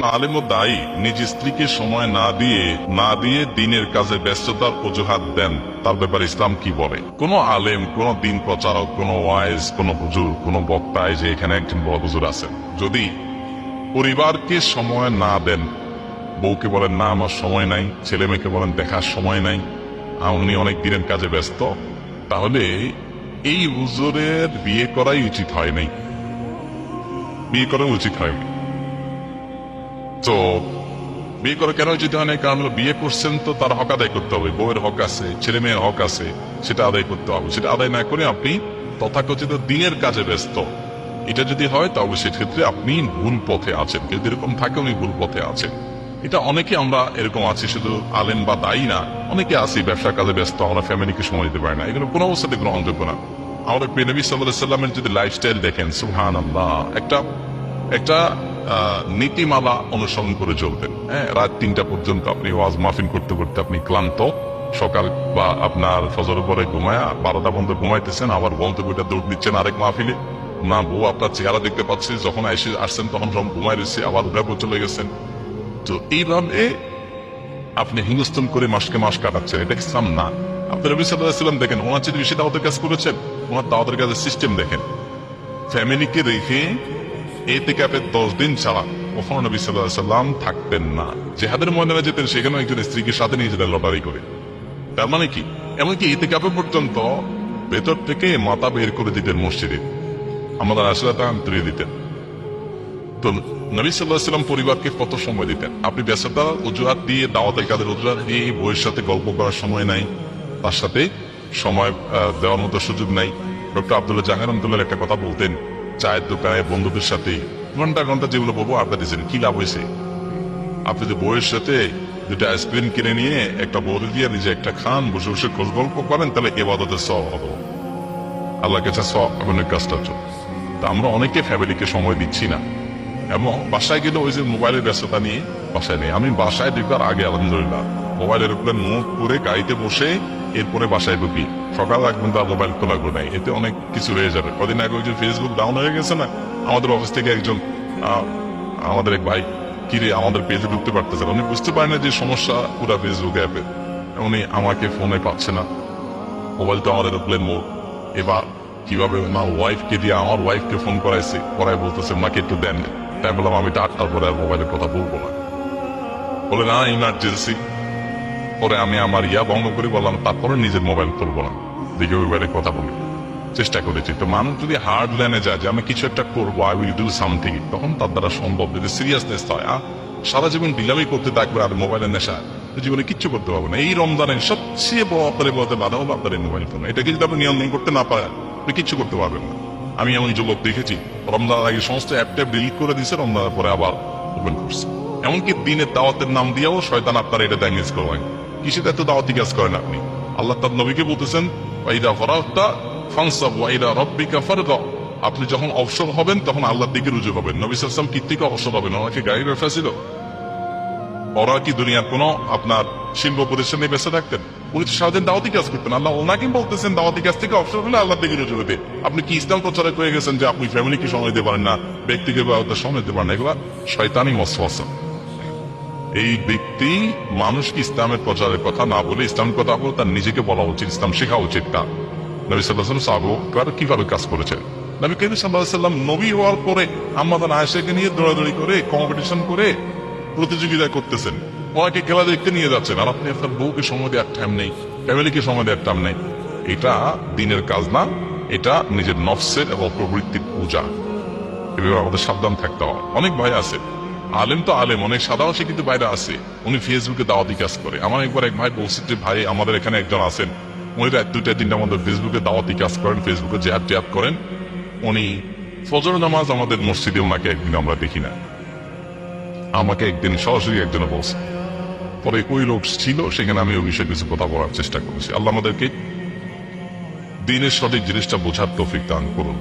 একজন আলেম ও দায়ী নিজ স্ত্রীকে সময় না দিয়ে দিনের কাজে ব্যস্ততার অজুহাত দেন, তার ব্যাপারে ইসলাম কি বলে? কোন আলেম, কোন দিন প্রচারক, কোন ওয়াইজ, কোন হুজুর, কোন বক্তায় যে এখানে একজন বড় হুজুর আছেন, যদি পরিবারকে সময় না দেন, বউকে বলেন না আমার সময় নাই, ছেলে মেয়েকে বলেন দেখার সময় নাই, উনি অনেক দিনের কাজে ব্যস্ত, তাহলে এই হুজুরের বিয়ে করাই উচিত হয় নাই, বিয়ে করা উচিত হয়নি। তো বিয়ে করা কেন উচিত হয় না? কারণ বিয়ে করছেন তো তার হক আদায় করতে হবে, বউয়ের হক আছে, ছেলে মেয়ের হক আছে, সেটা আদায় করতে হবে। সেটা আদায় না করে আপনি তথাকথিত দিনের কাজে ব্যস্ত, এটা যদি হয় তাহলে সেক্ষেত্রে আপনি ভুল পথে আছেন। যদি এরকম থাকে উনি ভুল পথে আছেন। এটা অনেকে আমরা এরকম আছি, শুধু আলেম বা দায়ী না, অনেকে আছি ব্যবসার কাজে ব্যস্ত, আমরা ফ্যামিলিকে সময় দিতে পারি না, এগুলো কোনো অবস্থাতে গ্রহণযোগ্য না। আমাদের প্রিয় নবী সাল্লাল্লাহু আলাইহি সাল্লামের যদি লাইফস্টাইল দেখেন, সুবহানাল্লাহ, একটা নীতিমালা অনুসরণ করে চলতেন। হ্যাঁ, রাত 3টা পর্যন্ত আপনি ওয়াজ মাহফিল করতে করতে আপনি ক্লান্ত, সকাল বা আপনার ফজরের পরে ঘুমায়া 12টা পর্যন্ত ঘুমাইতেছেন, আবার বলতে বইটা দৌড় দিচ্ছেন আরেক মাহফিলে, না বউ আপনার চেহারা দেখতে পাচ্ছে, যখন আসছেন তখন সব ঘুমাই রয়েছে, আবার উঠে চলে গেছেন। তো এইভাবে আপনি হিন্দুস্তান করে মাসকে মাস কাটাচ্ছেন, এটা ইসলাম না। আপনি নবী সাল্লাল্লাহু আলাইহি ওয়াসাল্লাম দেখেন, ওনার চেয়ে বেশি দাওয়াতের কাজ করেছেন, ওনার দাওয়াতের কাজের সিস্টেম দেখেন। ফ্যামিলিকে রেখে ইতিকাফের 10 দিন ছাড়া কখনো নবী সাল্লাল্লাহু আলাইহি ওয়াসাল্লাম থাকতেন না। জিহাদের ময়দানে যেতেন, সেখানেও একজন স্ত্রীকে সাথে নিয়ে যেতেন লটারি করে। তার মানে কি? এমনকি ইতিকাফে পর্যন্ত ভেতর থেকে মাথা বের করে দিতেন মসজিদে, আমাদের আসলাটা আন্তরিয়ে দিতেন। তো নবী সাল্লাল্লাহু আলাইহি ওয়াসাল্লাম পরিবারকে কত সময় দিতেন? আপনি ব্যস্ততার অজুহাত দিয়ে, দাওয়াতের কাজের অজুহাত দিয়ে বউয়ের সাথে গল্প করার সময় নাই, তার সাথে সময় দেওয়ার মতো সুযোগ নাই। ডক্টর আব্দুল্লাহ জাহাঙ্গীর রহমাতুল্লাহ একটা কথা বলতেন, চায়ের দোকানে বন্ধুদের সাথে ঘন্টা ঘন্টা যেগুলো বলবো আড্ডা দিয়েছেন, কি লাভ হয়েছে? আপনি যে বউয়ের সাথে দুটা আইসক্রিম কিনে নিয়ে একটা বউরে দিয়ে নিজে একটা খান, বসে বসে খোঁজ গল্প করেন, তাহলে ইবাদতের সওয়াব হবে, আল্লাহর কাছে সওয়াব পাবেন কাজটার জন্য। তা আমরা অনেকে ফ্যামিলিকে সময় দিচ্ছি না, এবং বাসায় গেলে ওই যে মোবাইলের ব্যস্ততা নিয়ে বাসায় নেই। আমি বাসায় ঢুকার আগে আলহামদুলিল্লাহ মোবাইলের উপরে নোট করে গাড়িতে বসে এরপরে বাসায় ঢুকি, সকাল রাখবেন তার মোবাইল তো লাগবে নাই, এতে অনেক কিছু হয়ে যাবে। কদিন আগে ওই যে ফেসবুক ডাউন হয়ে গেছে না, আমাদের অফিস থেকে একজন আমাদের এক ভাই, কিরে আমাদের পেজে ঢুকতে পারতেছে না, উনি বুঝতে পারেন না যে সমস্যা পুরো ফেসবুক অ্যাপে। উনি আমাকে ফোনে পাচ্ছে না, মোবাইল তো আমার এরোপ্লেন মোড। এবার কিভাবে না ওয়াইফকে দিয়ে আমার ওয়াইফকে ফোন করাইছে, করাই বলতেছে মাকে একটু দেন। তাই বললাম আমি তো 8টার পরে আর মোবাইলের কথা বলবো না, বলে না ইমার্জেন্সি। পরে আমি আমার বন্ধ করে বললাম, তারপরে নিজের মোবাইল করবো না, দেখে ওই বাইরে কথা বলি, চেষ্টা করেছি। তো মানুষ যদি হার্ড লাইনে যায় যে আমি কিছু একটা করবো, আই উইল ডু সামথিং, তখন তার দ্বারা সম্ভব। যদি সিরিয়াসনেস হয়, সারা জীবন বিলামি করতে থাকবে আর মোবাইলের নেশা, জীবনে কিচ্ছু করতে পারবো না। এই রমজানের সবচেয়ে বড় আপনার বলতে বাধা হলো আপনার এই মোবাইল ফোন। এটাকে যদি আপনি নিয়ন্ত্রণ করতে না পারেন, আপনি কিচ্ছু করতে পারবেন না। আমি এমন যুবক দেখেছি রমজানের আগে সমস্ত অ্যাপ ট্যাপ ডিলিট করে দিয়েছে, রমজানের পরে আবার ওপেন করছে। এমনকি দিনের দাওয়াতের নাম দিয়েও শয়তান আপনার এটা ড্যামেজ করবেন। কিসের এত দাওয়াতি কাজ করেন আপনি? আল্লাহ তার নবীকে বলতেছেন, ওয়াইদা ফারাগতা ফানসাব ওয়াইলা রাব্বিকা ফারগা, আপনি যখন অবসর হবেন তখন আল্লাহর দিকে রুজু হবেন। নবী সাল্লাল্লাহু আলাইহি ওয়াসাল্লাম কি থেকে অবসর হবেন? ওনাকে গাড়ির ব্যবসা ছিল? ওরা কি দুনিয়ার কোন আপনার শিল্প প্রতিষ্ঠানে বেঁচে থাকতেন? উনি তো সারাদিন দাওয়াতি কাজ করতেন। আল্লাহ ওনাকে বলতেছেন দাওয়াতি কাজ থেকে অবসর হলে আল্লাহর দিকে রুজু হতে। আপনি কি ইসলাম প্রচারক হয়ে গেছেন যে আপনি ফ্যামিলিকে সময় দিতে পারেন না, ব্যক্তিকে সময় দিতে পারেন না? এগুলা শয়তানি ওয়াসওয়াসা। এই ব্যক্তি মানুষকে ইসলামের প্রচারের কথা না বলে ইসলামের কথা বলে তার নিজেকে বলা উচিত, ইসলাম শেখা উচিত। তা নবী সাল্লাল্লাহু আলাইহি ওয়াসাল্লাম কিভাবে কাজ করেছেন? নবী করিম সাল্লাল্লাহু আলাইহি ওয়াসাল্লাম নবী হওয়ার পরে আমাদের আয়েশাকে নিয়ে দৌড়াদৌড়ি করে কম্পিটিশন করে প্রতিযোগিতা করতেছেন, ওনাকে খেলা দেখতে নিয়ে যাচ্ছেন, আর আপনি আপনার বউকে সময় দেওয়ার টাইম নেই, ফ্যামিলিকে সময় দেওয়ার টাইম নেই। এটা দিনের কাজ না, এটা নিজের নফসের এবং প্রবৃত্তির পূজা। এভাবে আমাদের সাবধান থাকতে হয়। অনেক ভাই আছে, আলেম তো আলেম, অনেক সাধারণ সে কিন্তু বাইরে আছে, উনি ফেসবুকে দাওয়াতি কাজ করে। আমার একবার এক ভাই বলছে যে ভাই আমাদের এখানে একজন আছেন, উনি রাত 2টা 3টার মধ্যে ফেসবুকে দাওয়াতি কাজ করেন, ফেসবুকে জেহাদ করেন। উনি ফজর নামাজ আমাদের মসজিদে ওনাকে একদিন আমরা দেখি না, আমাকে একদিন সরাসরি একজনে বলছে। পরে ওই লোক ছিল সেখানে, আমি ওই বিষয়ে কিছু কথা বলার চেষ্টা করেছি। আল্লাহ আমাদেরকে দিনের সঠিক জিনিসটা বোঝার তৌফিক দান করুন।